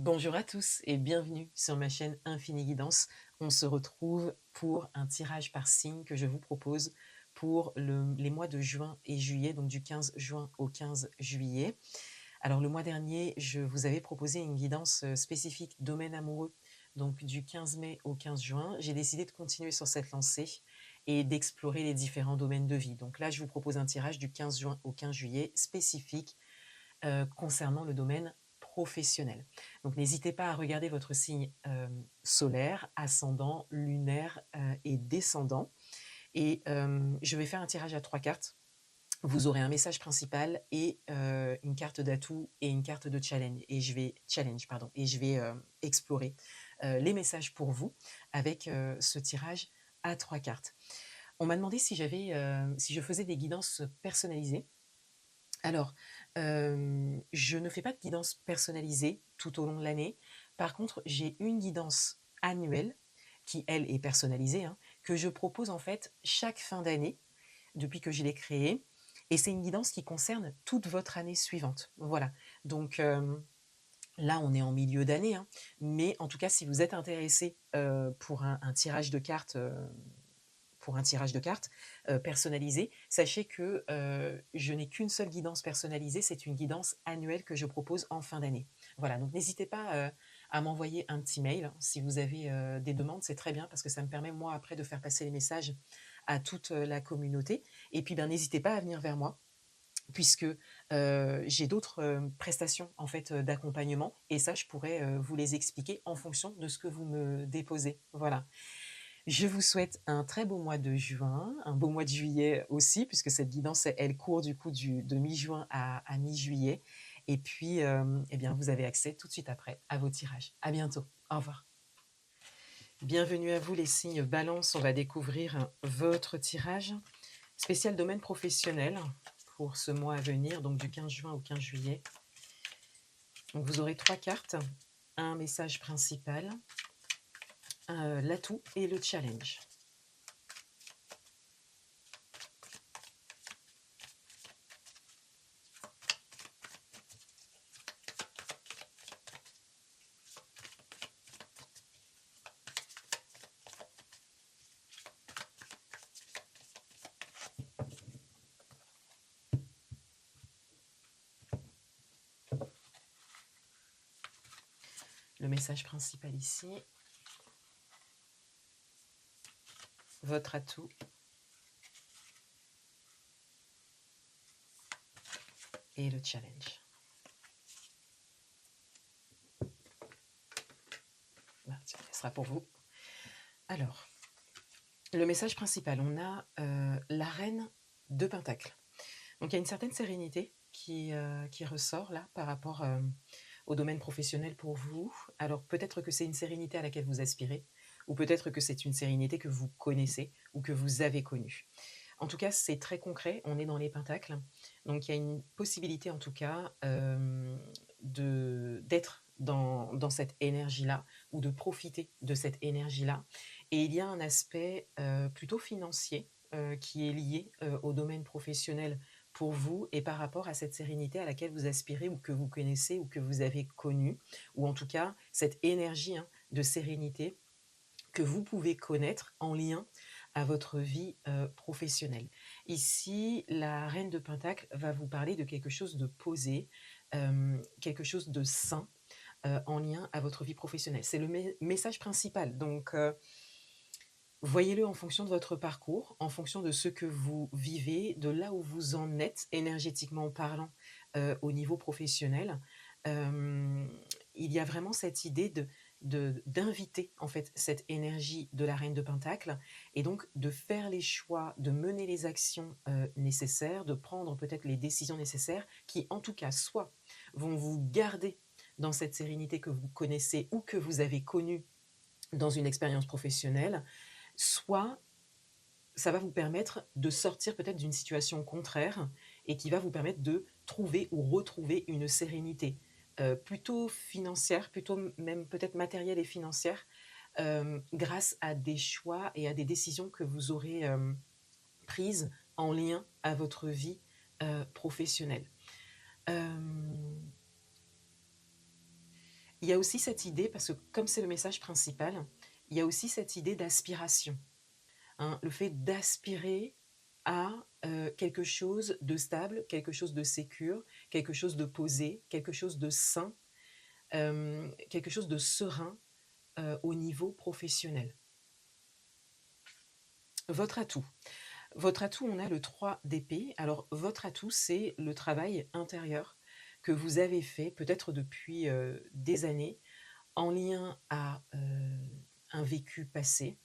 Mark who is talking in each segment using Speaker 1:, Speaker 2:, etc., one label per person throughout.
Speaker 1: Bonjour à tous et bienvenue sur ma chaîne Infini Guidance. On se retrouve pour un tirage par signe que je vous propose pour les mois de juin et juillet, donc du 15 juin au 15 juillet. Alors le mois dernier, je vous avais proposé une guidance spécifique domaine amoureux, donc du 15 mai au 15 juin. J'ai décidé de continuer sur cette lancée et d'explorer les différents domaines de vie. Donc là, je vous propose un tirage du 15 juin au 15 juillet spécifique concernant le domaine professionnel. Donc n'hésitez pas à regarder votre signe solaire, ascendant, lunaire et descendant. Et je vais faire un tirage à 3 cartes. Vous aurez un message principal et une carte d'atout et une carte de challenge. Et je vais explorer les messages pour vous avec ce tirage à 3 cartes. On m'a demandé si je faisais des guidances personnalisées. Alors, je ne fais pas de guidance personnalisée tout au long de l'année. Par contre, j'ai une guidance annuelle qui, elle, est personnalisée, hein, que je propose en fait chaque fin d'année depuis que je l'ai créée. Et c'est une guidance qui concerne toute votre année suivante. Voilà. Donc là, on est en milieu d'année, hein, mais en tout cas, si vous êtes intéressé pour un tirage de cartes personnalisé, sachez que je n'ai qu'une seule guidance personnalisée, c'est une guidance annuelle que je propose en fin d'année. Voilà, donc n'hésitez pas à m'envoyer un petit mail hein, si vous avez des demandes, c'est très bien parce que ça me permet moi après de faire passer les messages à toute la communauté. Et puis ben, n'hésitez pas à venir vers moi puisque j'ai d'autres prestations en fait d'accompagnement et ça je pourrais vous les expliquer en fonction de ce que vous me déposez. Voilà. Je vous souhaite un très beau mois de juin, un beau mois de juillet aussi, puisque cette guidance, elle court du coup de mi-juin à mi-juillet. Et puis, eh bien, vous avez accès tout de suite après à vos tirages. À bientôt. Au revoir. Bienvenue à vous les signes Balance. On va découvrir votre tirage spécial domaine professionnel pour ce mois à venir, donc du 15 juin au 15 juillet. Donc vous aurez 3 cartes, un message principal, l'atout et le challenge. Le message principal ici, votre atout et le challenge. Voilà, tiens, ce sera pour vous. Alors, le message principal, on a la reine de Pentacle. Donc il y a une certaine sérénité qui ressort là par rapport au domaine professionnel pour vous. Alors peut-être que c'est une sérénité à laquelle vous aspirez, ou peut-être que c'est une sérénité que vous connaissez ou que vous avez connue. En tout cas, c'est très concret, on est dans les pentacles. Donc il y a une possibilité en tout cas d'être dans cette énergie-là ou de profiter de cette énergie-là. Et il y a un aspect plutôt financier qui est lié au domaine professionnel pour vous et par rapport à cette sérénité à laquelle vous aspirez ou que vous connaissez ou que vous avez connue, ou en tout cas cette énergie hein, de sérénité que vous pouvez connaître en lien à votre vie professionnelle. Ici, la reine de Pentacle va vous parler de quelque chose de posé, quelque chose de sain en lien à votre vie professionnelle. C'est le message principal. Donc, voyez-le en fonction de votre parcours, en fonction de ce que vous vivez, de là où vous en êtes énergétiquement parlant au niveau professionnel. Il y a vraiment cette idée d'inviter en fait cette énergie de la reine de Pentacle et donc de faire les choix, de mener les actions nécessaires, de prendre peut-être les décisions nécessaires qui en tout cas soit vont vous garder dans cette sérénité que vous connaissez ou que vous avez connue dans une expérience professionnelle, soit ça va vous permettre de sortir peut-être d'une situation contraire et qui va vous permettre de trouver ou retrouver une sérénité plutôt financière, plutôt même peut-être matérielle et financière, grâce à des choix et à des décisions que vous aurez prises en lien à votre vie professionnelle. Il y a aussi cette idée, parce que comme c'est le message principal, il y a aussi cette idée d'aspiration, hein. Le fait d'aspirer à, quelque chose de stable, quelque chose de sécure, quelque chose de posé, quelque chose de sain, quelque chose de serein, au niveau professionnel. Votre atout. Votre atout, on a le 3 d'épée. Alors votre atout, c'est le travail intérieur que vous avez fait peut-être depuis, des années en lien à, un vécu passé,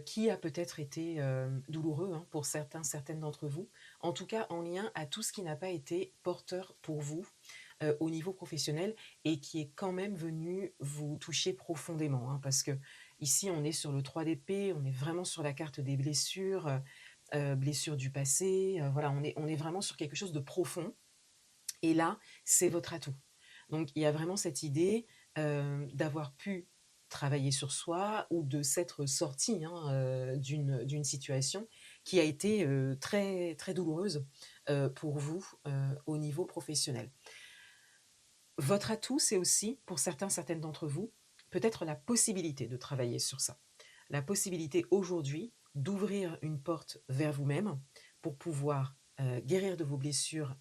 Speaker 1: qui a peut-être été, douloureux, hein, pour certains, certaines d'entre vous. En tout cas, en lien à tout ce qui n'a pas été porteur pour vous, au niveau professionnel et qui est quand même venu vous toucher profondément, hein. Parce que ici, on est sur le 3 d'épée, on est vraiment sur la carte des blessures, blessures du passé, voilà, on est vraiment sur quelque chose de profond et là, c'est votre atout. Donc il y a vraiment cette idée, d'avoir pu travailler sur soi ou de s'être sorti, hein, d'une situation qui a été, très, très douloureuse, pour vous, au niveau professionnel. Votre atout, c'est aussi, pour certains, certaines d'entre vous, peut-être la possibilité de travailler sur ça. La possibilité aujourd'hui d'ouvrir une porte vers vous-même pour pouvoir, guérir de vos blessures,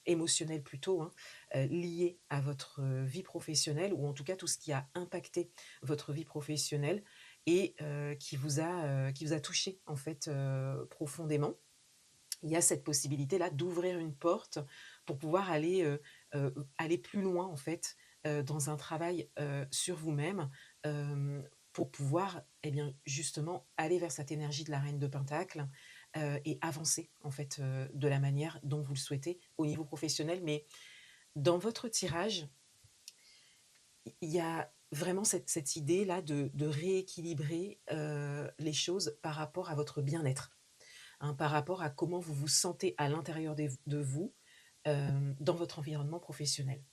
Speaker 1: émotionnelles plutôt, hein, liées à votre, vie professionnelle ou en tout cas tout ce qui a impacté votre vie professionnelle et qui vous a touché en fait, profondément. Il y a cette possibilité-là d'ouvrir une porte pour pouvoir aller plus loin en fait, dans un travail, sur vous-même, pour pouvoir et bien, justement aller vers cette énergie de la reine de Pentacle, et avancer en fait, de la manière dont vous le souhaitez au niveau professionnel. Mais dans votre tirage, il y a vraiment cette idée-là de rééquilibrer, les choses par rapport à votre bien-être, hein, par rapport à comment vous vous sentez à l'intérieur de vous, dans votre environnement professionnel.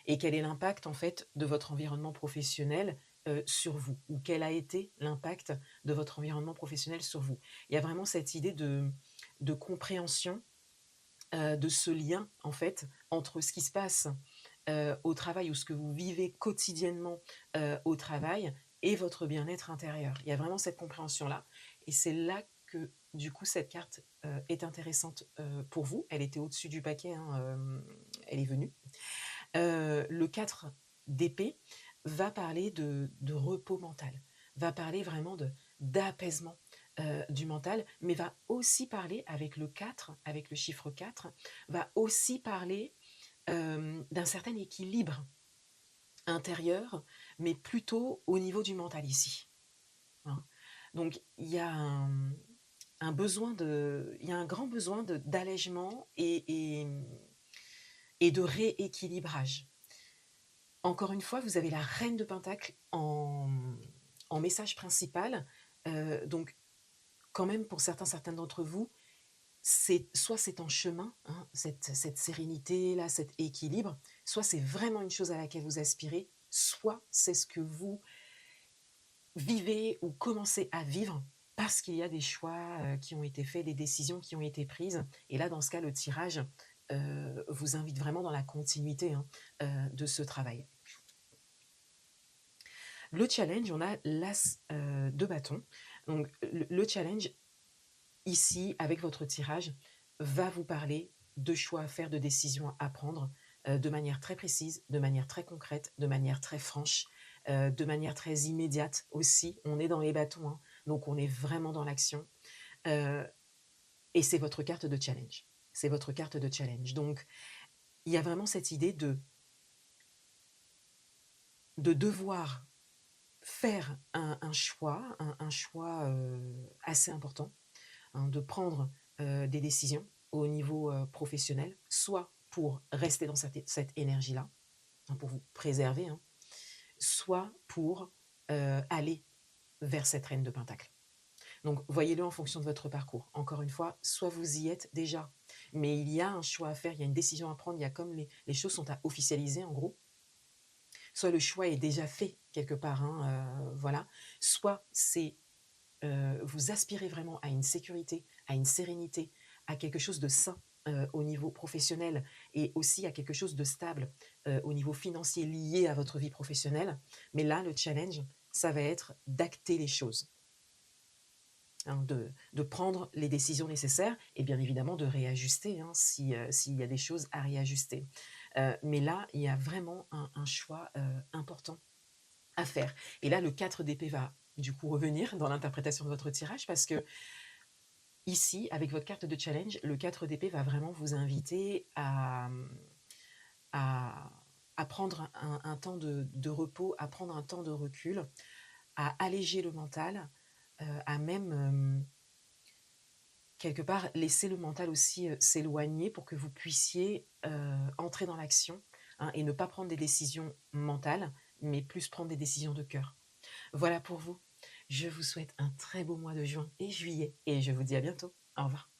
Speaker 1: Et quel est l'impact en fait de votre environnement professionnel, sur vous? Ou quel a été l'impact de votre environnement professionnel sur vous? Il y a vraiment cette idée de compréhension, de ce lien en fait entre ce qui se passe, au travail ou ce que vous vivez quotidiennement, au travail et votre bien-être intérieur. Il y a vraiment cette compréhension-là et c'est là que, du coup, cette carte, est intéressante, pour vous. Elle était au-dessus du paquet, hein, elle est venue. Le 4 d'épée va parler de repos mental, va parler vraiment d'apaisement, du mental, mais va aussi parler avec le 4, avec le chiffre 4, va aussi parler, d'un certain équilibre intérieur, mais plutôt au niveau du mental ici, hein. Donc il y a il y a un grand besoin d'allègement et de rééquilibrage. Encore une fois, vous avez la reine de Pentacle en message principal, donc quand même pour certains, certaines d'entre vous, c'est en chemin, hein, cette sérénité-là, cet équilibre, soit c'est vraiment une chose à laquelle vous aspirez, soit c'est ce que vous vivez ou commencez à vivre parce qu'il y a des choix, qui ont été faits, des décisions qui ont été prises et là, dans ce cas, le tirage, vous invite vraiment dans la continuité, hein, de ce travail. Le challenge, on a l'as, de bâton. Donc le challenge, ici, avec votre tirage, va vous parler de choix à faire, de décisions à prendre, de manière très précise, de manière très concrète, de manière très franche, de manière très immédiate aussi. On est dans les bâtons, hein, donc on est vraiment dans l'action, heu et c'est votre carte de challenge. C'est votre carte de challenge. Donc il y a vraiment cette idée de devoir faire un choix, un choix, assez important, hein, de prendre, des décisions au niveau, professionnel, soit pour rester dans cette énergie-là, hein, pour vous préserver, hein, soit pour, aller vers cette reine de Pentacle. Donc voyez-le en fonction de votre parcours. Encore une fois, soit vous y êtes déjà, mais il y a un choix à faire, il y a une décision à prendre, il y a comme les choses sont à officialiser en gros, soit le choix est déjà fait quelque part, hein, voilà, soit c'est vous aspirez vraiment à une sécurité, à une sérénité, à quelque chose de sain, au niveau professionnel et aussi à quelque chose de stable, au niveau financier lié à votre vie professionnelle. Mais là, le challenge, ça va être d'acter les choses, hein, de prendre les décisions nécessaires et bien évidemment de réajuster, hein, si, s'il y a des choses à réajuster. Mais là, il y a vraiment un choix, important à faire. Et là, le 4 d'épée va du coup revenir dans l'interprétation de votre tirage parce que ici, avec votre carte de challenge, le 4 d'épée va vraiment vous inviter à à prendre un temps de repos, à prendre un temps de recul, à alléger le mental, à même, quelque part laisser le mental aussi, s'éloigner pour que vous puissiez, entrer dans l'action, hein, et ne pas prendre des décisions mentales, mais plus prendre des décisions de cœur. Voilà pour vous. Je vous souhaite un très beau mois de juin et juillet et je vous dis à bientôt. Au revoir.